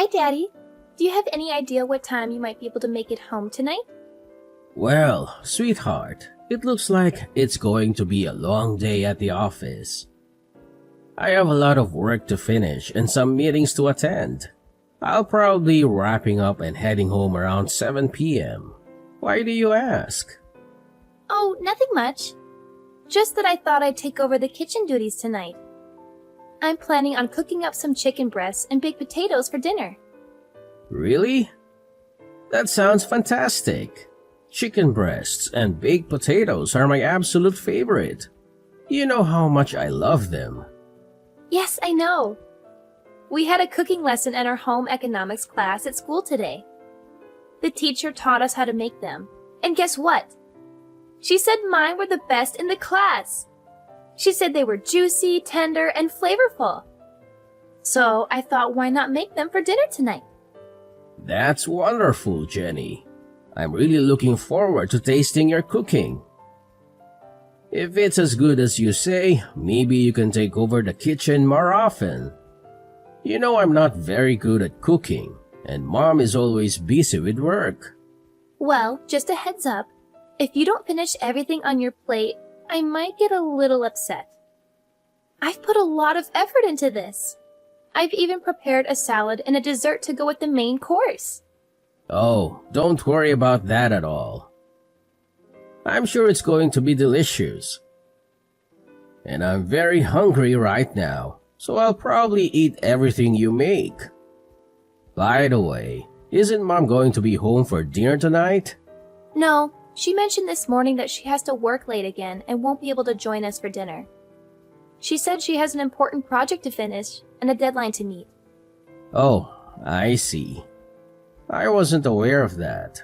Hi, Daddy. Do you have any idea what time you might be able to make it home tonight? Well, sweetheart, it looks like it's going to be a long day at the office. I have a lot of work to finish and some meetings to attend. I'll probably be wrapping up and heading home around 7 p.m. Why do you ask? Oh, nothing much. Just that I thought I'd take over the kitchen duties tonight. I'm planning on cooking up some chicken breasts and baked potatoes for dinner. Really? That sounds fantastic. Chicken breasts and baked potatoes are my absolute favorite. You know how much I love them. Yes, I know. We had a cooking lesson in our home economics class at school today. The teacher taught us how to make them. And guess what? She said mine were the best in the class. She said they were juicy, tender, and flavorful. So I thought, why not make them for dinner tonight? That's wonderful, Jenny. I'm really looking forward to tasting your cooking. If it's as good as you say, maybe you can take over the kitchen more often. You know I'm not very good at cooking, and Mom is always busy with work. Well, just a heads up. If you don't finish everything on your plate, I might get a little upset. I've put a lot of effort into this. I've even prepared a salad and a dessert to go with the main course. Oh, don't worry about that at all. I'm sure it's going to be delicious. And I'm very hungry right now, so I'll probably eat everything you make. By the way, isn't Mom going to be home for dinner tonight? No, she mentioned this morning that she has to work late again and won't be able to join us for dinner. She said she has an important project to finish and a deadline to meet. Oh, I see. I wasn't aware of that.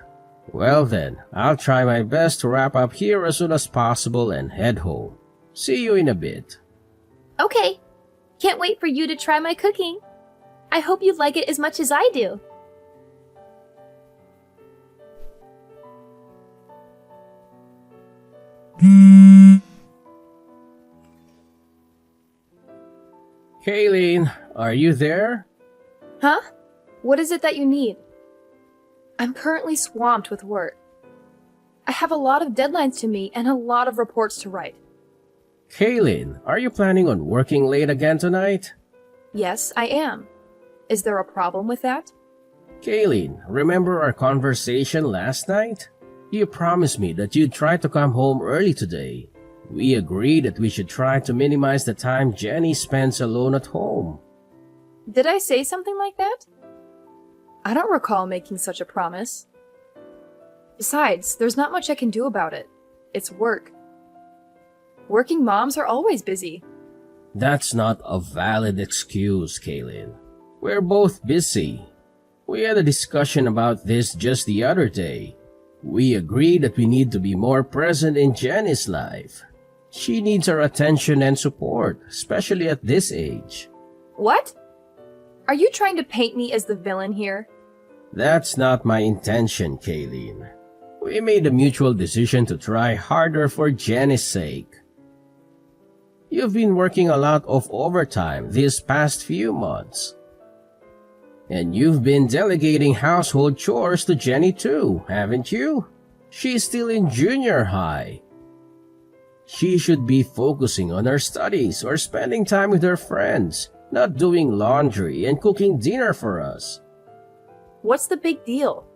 Well then, I'll try my best to wrap up here as soon as possible and head home. See you in a bit. Okay. Can't wait for you to try my cooking. I hope you like it as much as I do. Kayleen, are you there? Huh? What is it that you need? I'm currently swamped with work. I have a lot of deadlines to meet and a lot of reports to write. Kayleen, are you planning on working late again tonight? Yes, I am. Is there a problem with that? Kayleen, remember our conversation last night? You promised me that you'd try to come home early today. We agreed that we should try to minimize the time Jenny spends alone at home. Did I say something like that? I don't recall making such a promise. Besides, there's not much I can do about it. It's work. Working moms are always busy. That's not a valid excuse, Kayleen. We're both busy. We had a discussion about this just the other day. We agreed that we need to be more present in Jenny's life. She needs our attention and support, especially at this age. What? Are you trying to paint me as the villain here? That's not my intention, Kayleen. We made a mutual decision to try harder for Jenny's sake. You've been working a lot of overtime these past few months. And you've been delegating household chores to Jenny too, haven't you? She's still in junior high. She should be focusing on her studies or spending time with her friends, not doing laundry and cooking dinner for us. What's the big deal?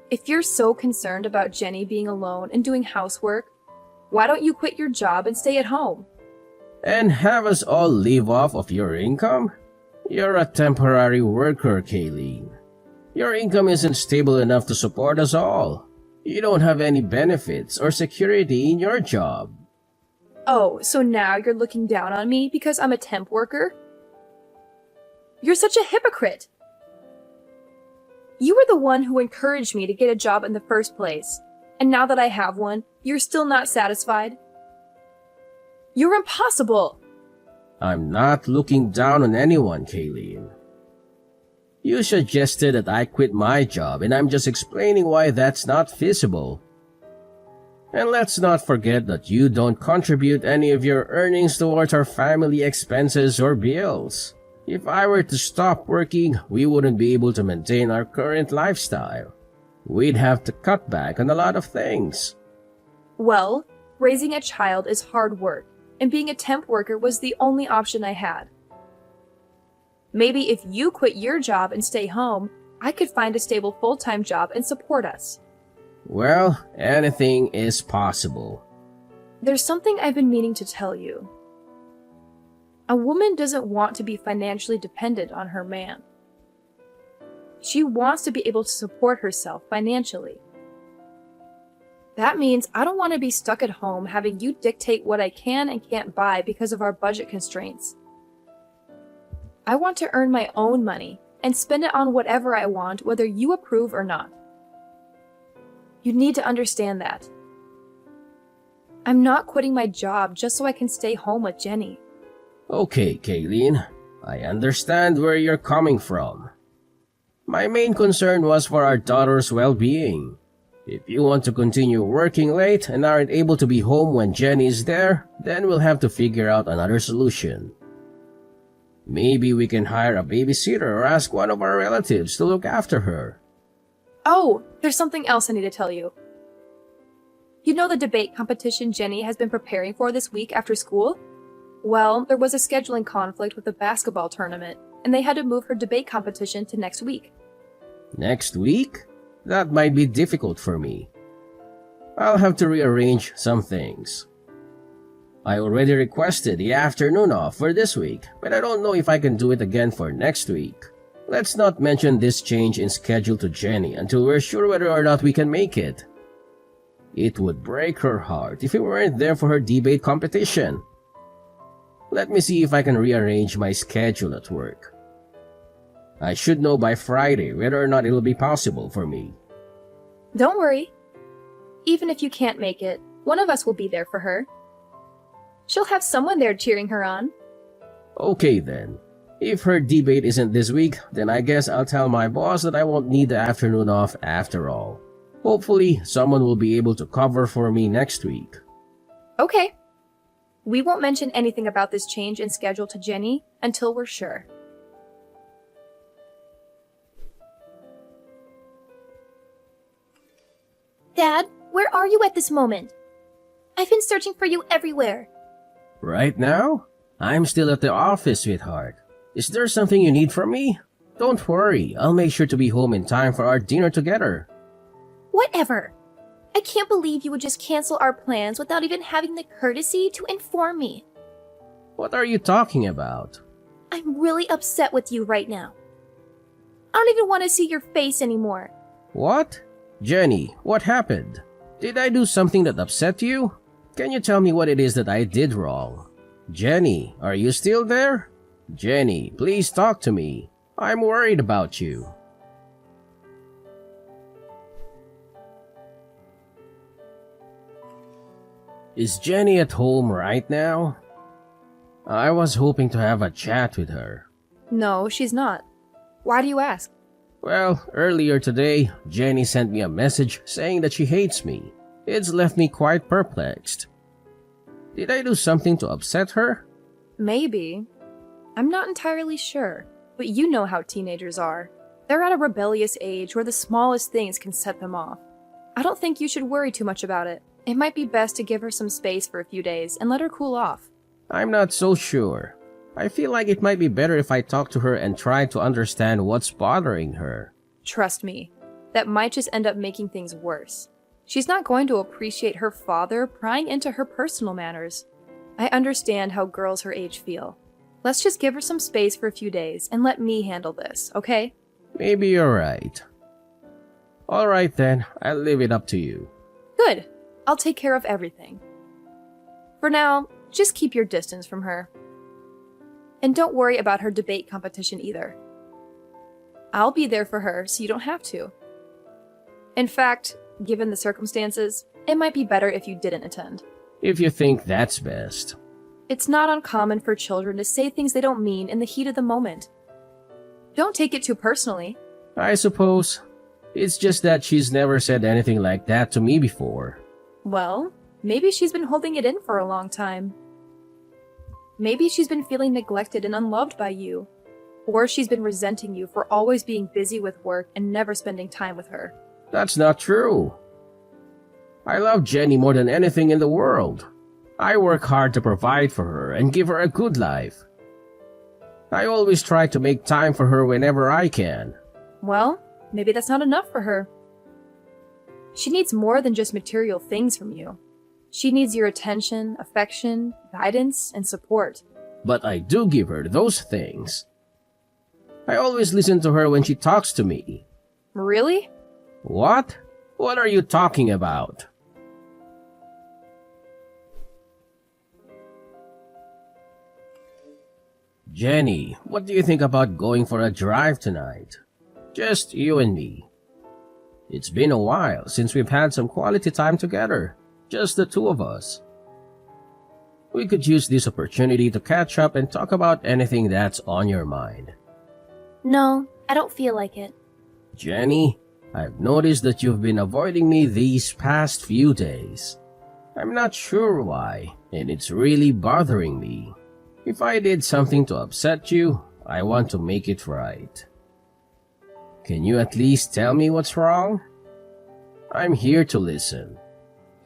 If you're so concerned about Jenny being alone and doing housework, why don't you quit your job and stay at home? And have us all live off of your income? You're a temporary worker, Kayleen. Your income isn't stable enough to support us all. You don't have any benefits or security in your job. Oh, so now you're looking down on me because I'm a temp worker? You're such a hypocrite! You were the one who encouraged me to get a job in the first place, and now that I have one, you're still not satisfied? You're impossible! I'm not looking down on anyone, Kayleen. You suggested that I quit my job, and I'm just explaining why that's not feasible. And let's not forget that you don't contribute any of your earnings towards our family expenses or bills. If I were to stop working, we wouldn't be able to maintain our current lifestyle. We'd have to cut back on a lot of things. Well, raising a child is hard work, and being a temp worker was the only option I had. Maybe if you quit your job and stay home, I could find a stable full-time job and support us. Well, anything is possible. There's something I've been meaning to tell you. A woman doesn't want to be financially dependent on her man. She wants to be able to support herself financially. That means I don't want to be stuck at home having you dictate what I can and can't buy because of our budget constraints. I want to earn my own money and spend it on whatever I want, whether you approve or not. You need to understand that. I'm not quitting my job just so I can stay home with Jenny. Okay, Kayleen, I understand where you're coming from. My main concern was for our daughter's well-being. If you want to continue working late and aren't able to be home when Jenny is there, then we'll have to figure out another solution. Maybe we can hire a babysitter or ask one of our relatives to look after her. Oh, there's something else I need to tell you. You know the debate competition Jenny has been preparing for this week after school? Well, there was a scheduling conflict with the basketball tournament, and they had to move her debate competition to next week. Next week? That might be difficult for me. I'll have to rearrange some things. I already requested the afternoon off for this week, but I don't know if I can do it again for next week. Let's not mention this change in schedule to Jenny until we're sure whether or not we can make it. It would break her heart if we weren't there for her debate competition. Let me see if I can rearrange my schedule at work. I should know by Friday whether or not it'll be possible for me. Don't worry. Even if you can't make it, one of us will be there for her. She'll have someone there cheering her on. Okay then. If her debate isn't this week, then I guess I'll tell my boss that I won't need the afternoon off after all. Hopefully, someone will be able to cover for me next week. Okay. We won't mention anything about this change in schedule to Jenny until we're sure. Dad, where are you at this moment? I've been searching for you everywhere. Right now? I'm still at the office, sweetheart. Is there something you need from me? Don't worry, I'll make sure to be home in time for our dinner together. Whatever. I can't believe you would just cancel our plans without even having the courtesy to inform me. What are you talking about? I'm really upset with you right now. I don't even want to see your face anymore. What? Jenny, what happened? Did I do something that upset you? Can you tell me what it is that I did wrong? Jenny, are you still there? Jenny, please talk to me. I'm worried about you. Is Jenny at home right now? I was hoping to have a chat with her. No, she's not. Why do you ask? Well, earlier today, Jenny sent me a message saying that she hates me. It's left me quite perplexed. Did I do something to upset her? Maybe. I'm not entirely sure, but you know how teenagers are. They're at a rebellious age where the smallest things can set them off. I don't think you should worry too much about it. It might be best to give her some space for a few days and let her cool off. I'm not so sure. I feel like it might be better if I talk to her and try to understand what's bothering her. Trust me, that might just end up making things worse. She's not going to appreciate her father prying into her personal matters. I understand how girls her age feel. Let's just give her some space for a few days and let me handle this, okay? Maybe you're right. Alright then, I'll leave it up to you. Good. I'll take care of everything. For now, just keep your distance from her. And don't worry about her debate competition either. I'll be there for her so you don't have to. In fact, given the circumstances, it might be better if you didn't attend. If you think that's best. It's not uncommon for children to say things they don't mean in the heat of the moment. Don't take it too personally. I suppose. It's just that she's never said anything like that to me before. Well, maybe she's been holding it in for a long time. Maybe she's been feeling neglected and unloved by you. Or she's been resenting you for always being busy with work and never spending time with her. That's not true. I love Jenny more than anything in the world. I work hard to provide for her and give her a good life. I always try to make time for her whenever I can. Well, maybe that's not enough for her. She needs more than just material things from you. She needs your attention, affection, guidance, and support. But I do give her those things. I always listen to her when she talks to me. Really? What? What are you talking about? Jenny, what do you think about going for a drive tonight? Just you and me. It's been a while since we've had some quality time together. Just the two of us. We could use this opportunity to catch up and talk about anything that's on your mind. No, I don't feel like it. Jenny, I've noticed that you've been avoiding me these past few days. I'm not sure why, and it's really bothering me. If I did something to upset you, I want to make it right. Can you at least tell me what's wrong? I'm here to listen.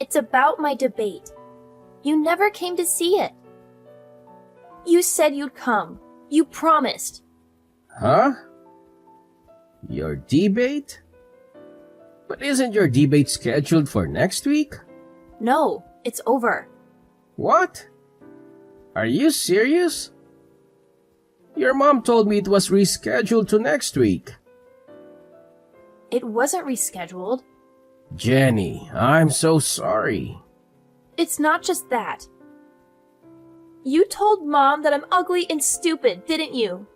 It's about my debate. You never came to see it. You said you'd come. You promised. Huh? Your debate? But isn't your debate scheduled for next week? No, it's over. What? Are you serious? Your mom told me it was rescheduled to next week. It wasn't rescheduled. Jenny, I'm so sorry. It's not just that. You told Mom that I'm ugly and stupid, didn't you?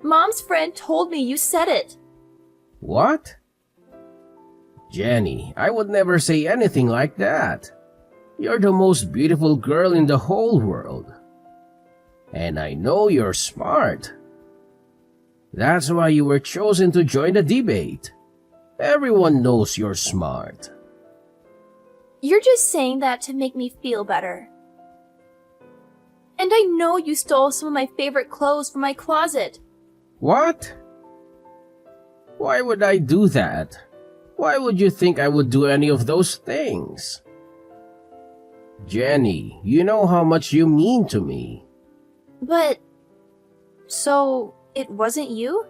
Mom's friend told me you said it. What? Jenny, I would never say anything like that. You're the most beautiful girl in the whole world. And I know you're smart. That's why you were chosen to join the debate. Everyone knows you're smart. You're just saying that to make me feel better. And I know you stole some of my favorite clothes from my closet. What? Why would I do that? Why would you think I would do any of those things? Jenny, you know how much you mean to me. But... So, it wasn't you?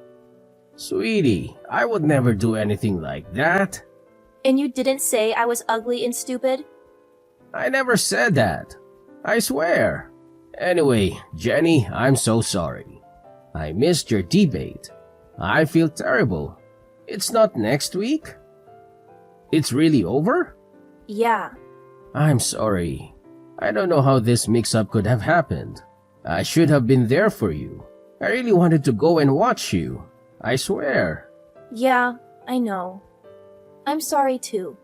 Sweetie, I would never do anything like that. And you didn't say I was ugly and stupid? I never said that. I swear. Anyway, Jenny, I'm so sorry. I missed your debate. I feel terrible. It's not next week? It's really over? Yeah. I'm sorry. I don't know how this mix-up could have happened. I should have been there for you. I really wanted to go and watch you. I swear. Yeah, I know. I'm sorry too.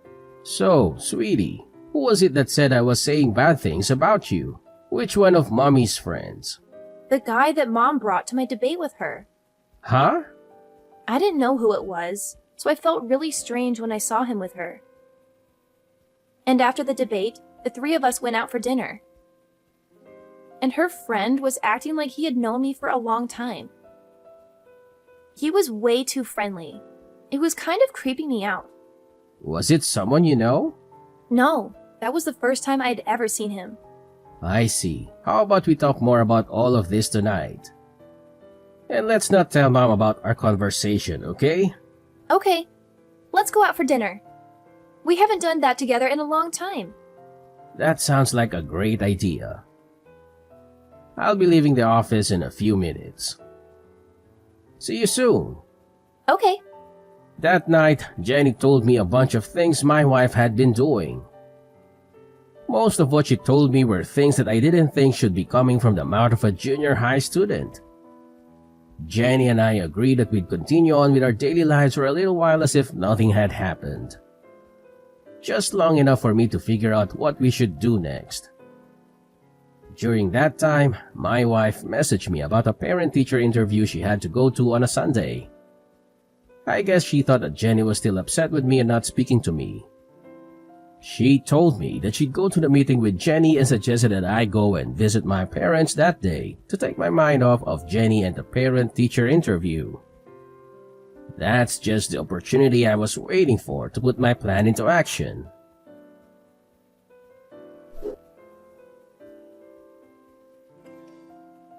So, sweetie, who was it that said I was saying bad things about you? Which one of Mommy's friends? The guy that Mom brought to my debate with her. Huh? I didn't know who it was, so I felt really strange when I saw him with her. And after the debate, the three of us went out for dinner. And her friend was acting like he had known me for a long time. He was way too friendly. It was kind of creeping me out. Was it someone you know? No, that was the first time I had ever seen him. I see. How about we talk more about all of this tonight? And let's not tell Mom about our conversation, okay? Okay, let's go out for dinner. We haven't done that together in a long time. That sounds like a great idea. I'll be leaving the office in a few minutes. See you soon. Okay. That night, Jenny told me a bunch of things my wife had been doing. Most of what she told me were things that I didn't think should be coming from the mouth of a junior high student. Jenny and I agreed that we'd continue on with our daily lives for a little while as if nothing had happened. Just long enough for me to figure out what we should do next. During that time, my wife messaged me about a parent-teacher interview she had to go to on a Sunday. I guess she thought that Jenny was still upset with me and not speaking to me. She told me that she'd go to the meeting with Jenny and suggested that I go and visit my parents that day to take my mind off of Jenny and the parent-teacher interview. That's just the opportunity I was waiting for to put my plan into action.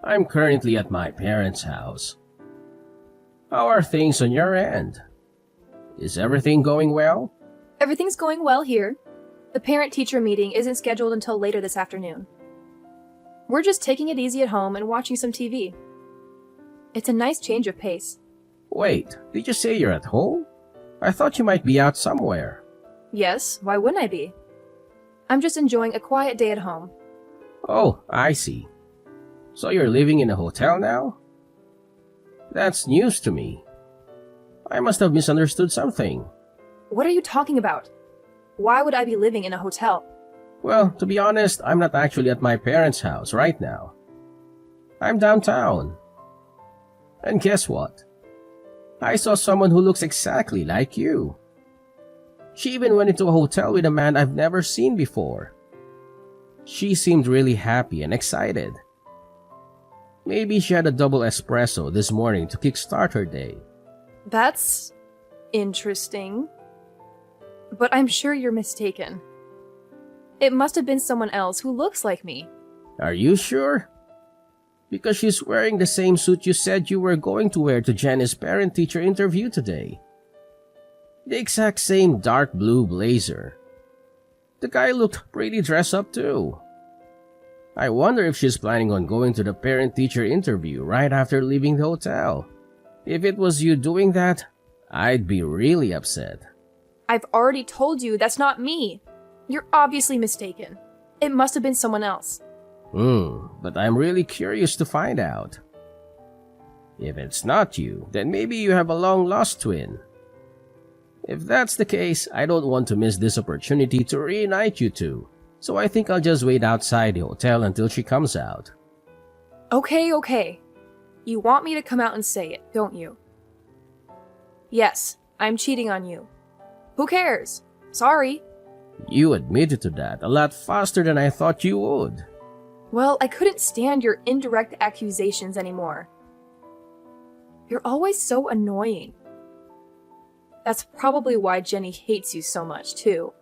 I'm currently at my parents' house. How are things on your end? Is everything going well? Everything's going well here. The parent-teacher meeting isn't scheduled until later this afternoon. We're just taking it easy at home and watching some TV. It's a nice change of pace. Wait, did you say you're at home? I thought you might be out somewhere. Yes, why wouldn't I be? I'm just enjoying a quiet day at home. Oh, I see. So you're living in a hotel now? That's news to me. I must have misunderstood something. What are you talking about? Why would I be living in a hotel? Well, to be honest, I'm not actually at my parents' house right now. I'm downtown. And guess what? I saw someone who looks exactly like you. She even went into a hotel with a man I've never seen before. She seemed really happy and excited. Maybe she had a double espresso this morning to kickstart her day. That's interesting. But I'm sure you're mistaken. It must have been someone else who looks like me. Are you sure? Because she's wearing the same suit you said you were going to wear to Jenny's parent-teacher interview today. The exact same dark blue blazer. The guy looked pretty dressed up too. I wonder if she's planning on going to the parent-teacher interview right after leaving the hotel. If it was you doing that, I'd be really upset. I've already told you that's not me. You're obviously mistaken. It must have been someone else. But I'm really curious to find out. If it's not you, then maybe you have a long-lost twin. If that's the case, I don't want to miss this opportunity to reunite you two, so I think I'll just wait outside the hotel until she comes out. Okay. You want me to come out and say it, don't you? Yes, I'm cheating on you. Who cares? Sorry. You admitted to that a lot faster than I thought you would. Well, I couldn't stand your indirect accusations anymore. You're always so annoying. That's probably why Jenny hates you so much, too.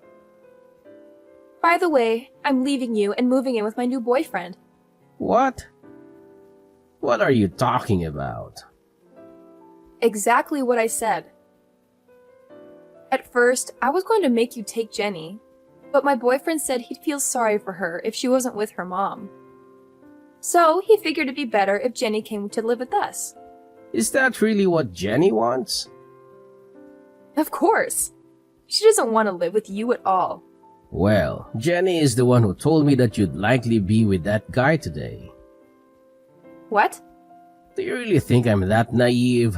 By the way, I'm leaving you and moving in with my new boyfriend. What? What are you talking about? Exactly what I said. At first, I was going to make you take Jenny, but my boyfriend said he'd feel sorry for her if she wasn't with her mom. So he figured it'd be better if Jenny came to live with us. Is that really what Jenny wants? Of course. She doesn't want to live with you at all. Well, Jenny is the one who told me that you'd likely be with that guy today. What? Do you really think I'm that naive?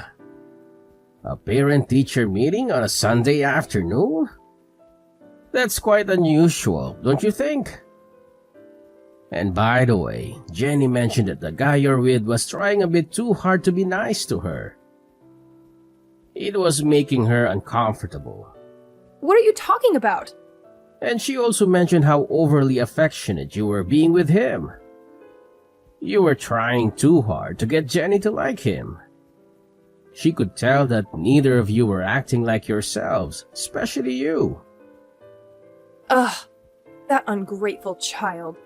A parent-teacher meeting on a Sunday afternoon? That's quite unusual, don't you think? And by the way, Jenny mentioned that the guy you're with was trying a bit too hard to be nice to her. It was making her uncomfortable. What are you talking about? And she also mentioned how overly affectionate you were being with him. You were trying too hard to get Jenny to like him. She could tell that neither of you were acting like yourselves, especially you. Ugh, that ungrateful child.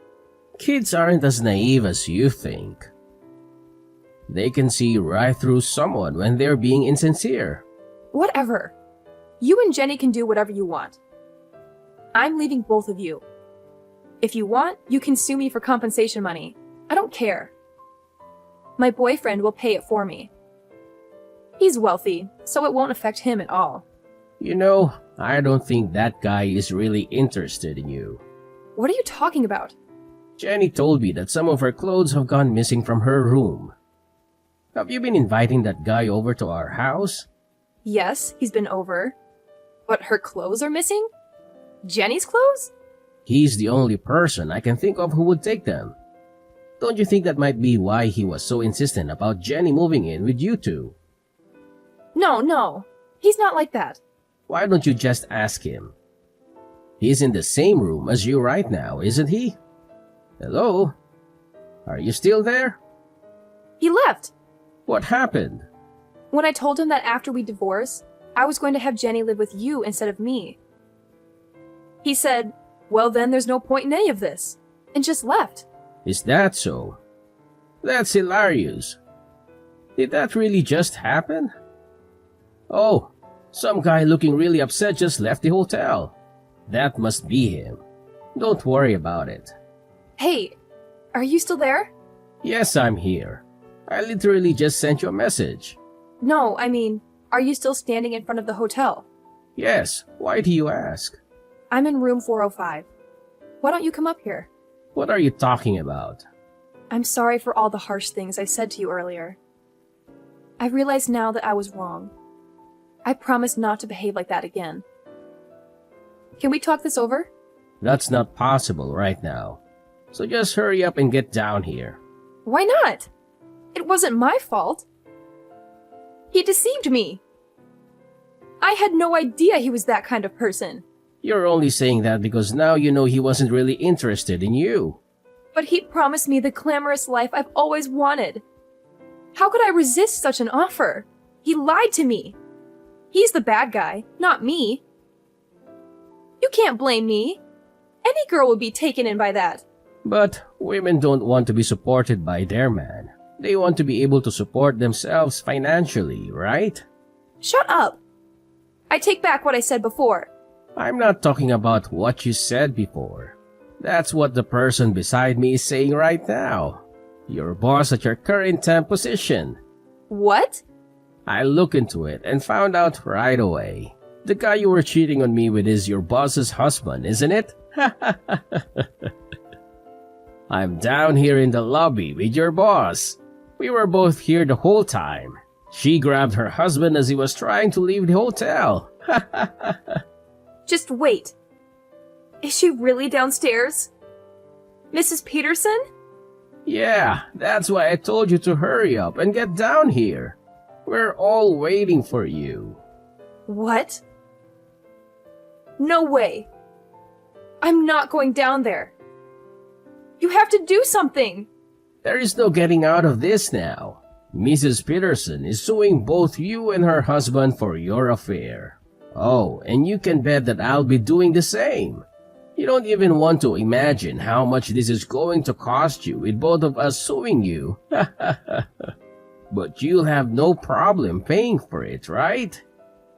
Kids aren't as naive as you think. They can see right through someone when they're being insincere. Whatever. You and Jenny can do whatever you want. I'm leaving both of you. If you want, you can sue me for compensation money. I don't care. My boyfriend will pay it for me. He's wealthy, so it won't affect him at all. You know, I don't think that guy is really interested in you. What are you talking about? Jenny told me that some of her clothes have gone missing from her room. Have you been inviting that guy over to our house? Yes, he's been over. But her clothes are missing? Jenny's clothes? He's the only person I can think of who would take them. Don't you think that might be why he was so insistent about Jenny moving in with you two? No. He's not like that. Why don't you just ask him? He's in the same room as you right now, isn't he? Hello? Are you still there? He left. What happened? When I told him that after we divorce, I was going to have Jenny live with you instead of me. He said, well then there's no point in any of this, and just left. Is that so? That's hilarious. Did that really just happen? Oh, some guy looking really upset just left the hotel. That must be him. Don't worry about it. Hey, are you still there? Yes, I'm here. I literally just sent you a message. No, I mean, are you still standing in front of the hotel? Yes, why do you ask? I'm in room 405. Why don't you come up here? What are you talking about? I'm sorry for all the harsh things I said to you earlier. I realize now that I was wrong. I promise not to behave like that again. Can we talk this over? That's not possible right now. So just hurry up and get down here. Why not? It wasn't my fault. He deceived me. I had no idea he was that kind of person. You're only saying that because now you know he wasn't really interested in you. But he promised me the glamorous life I've always wanted. How could I resist such an offer? He lied to me. He's the bad guy, not me. You can't blame me. Any girl would be taken in by that. But women don't want to be supported by their man. They want to be able to support themselves financially, right? Shut up. I take back what I said before. I'm not talking about what you said before. That's what the person beside me is saying right now. Your boss at your current temp position. What? I looked into it and found out right away. The guy you were cheating on me with is your boss's husband, isn't it? I'm down here in the lobby with your boss. We were both here the whole time. She grabbed her husband as he was trying to leave the hotel. Just wait. Is she really downstairs? Mrs. Peterson? Yeah, that's why I told you to hurry up and get down here. We're all waiting for you. What? No way. I'm not going down there. You have to do something. There is no getting out of this now. Mrs. Peterson is suing both you and her husband for your affair. Oh, and you can bet that I'll be doing the same. You don't even want to imagine how much this is going to cost you with both of us suing you. But you'll have no problem paying for it, right?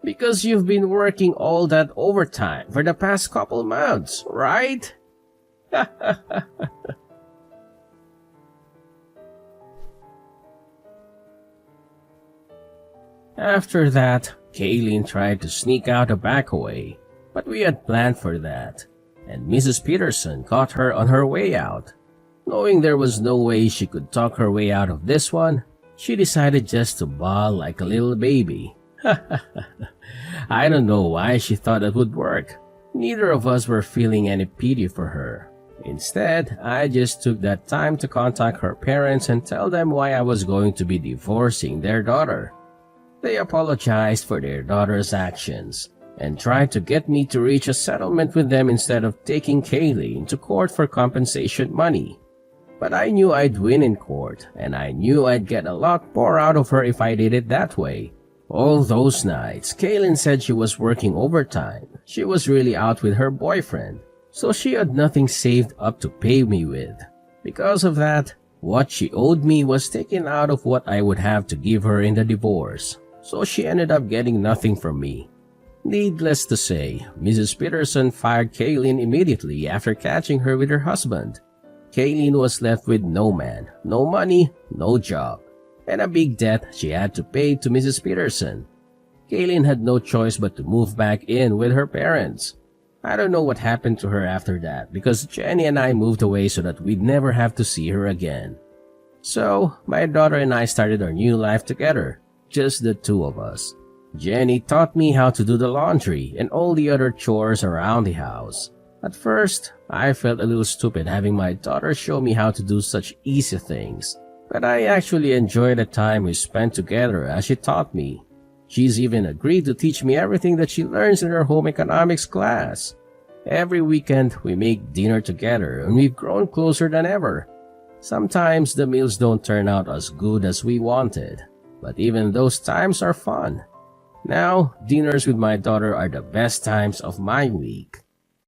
Because you've been working all that overtime for the past couple months, right? After that, Kaylin tried to sneak out a back way, but we had planned for that, and Mrs. Peterson caught her on her way out. Knowing there was no way she could talk her way out of this one, she decided just to bawl like a little baby. I don't know why she thought that would work. Neither of us were feeling any pity for her. Instead, I just took that time to contact her parents and tell them why I was going to be divorcing their daughter. They apologized for their daughter's actions and tried to get me to reach a settlement with them instead of taking Kaylee to court for compensation money. But I knew I'd win in court, and I knew I'd get a lot more out of her if I did it that way. All those nights, Kaylin said she was working overtime. She was really out with her boyfriend, so she had nothing saved up to pay me with. Because of that, what she owed me was taken out of what I would have to give her in the divorce, so she ended up getting nothing from me. Needless to say, Mrs. Peterson fired Kaylin immediately after catching her with her husband. Kaylin was left with no man, no money, no job, and a big debt she had to pay to Mrs. Peterson. Kaylin had no choice but to move back in with her parents. I don't know what happened to her after that because Jenny and I moved away so that we'd never have to see her again. So, my daughter and I started our new life together, just the two of us. Jenny taught me how to do the laundry and all the other chores around the house. At first, I felt a little stupid having my daughter show me how to do such easy things, but I actually enjoyed the time we spent together as she taught me. She's even agreed to teach me everything that she learns in her home economics class. Every weekend, we make dinner together and we've grown closer than ever. Sometimes the meals don't turn out as good as we wanted, but even those times are fun. Now, dinners with my daughter are the best times of my week.